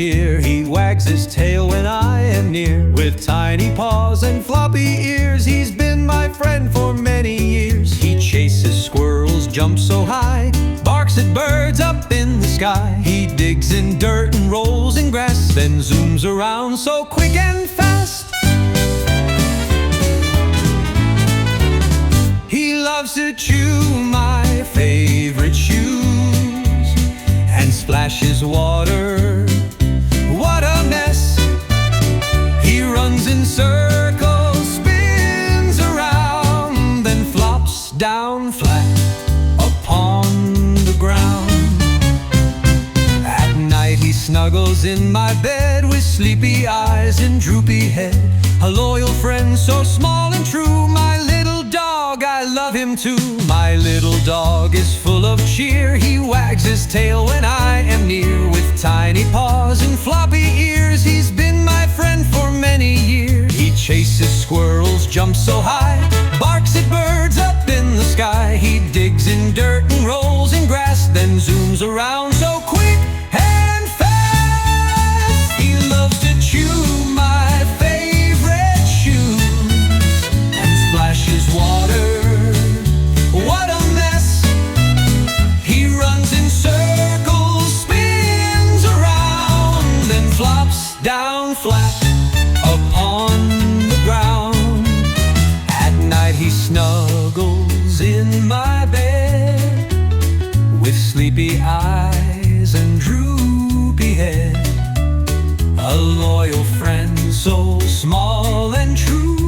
cheer. He wags his tail when I am near. With tiny paws and floppy ears, he's been my friend for many years. He chases squirrels, jumps so high, barks at birds up in the sky. He digs in dirt and rolls in grass, then zooms around so quick and fast. He loves to chew my favorite shoes and splashes water. What a mess! He runs in circles, spins around, then flops down flat upon the ground. At night he snuggles in my bed with sleepy eyes and droopy head. A loyal friend so small and true, my little dog, I love him too. My little dog is full of cheer. He wags his tail when I am near. With tiny paws and floppy ears, he's been my friend for many years. He chases squirrels, jumps so high, barks at birds up in the sky. He digs in dirt and rolls in grass, then zooms around so quick and fast. He loves to chew my favorite shoes and splashes water. What a mess! He runs in circles, spins around, then flops down flat upon the ground. At night he snuggles in my bed with sleepy eyes and droopy head. A loyal friend so small and true,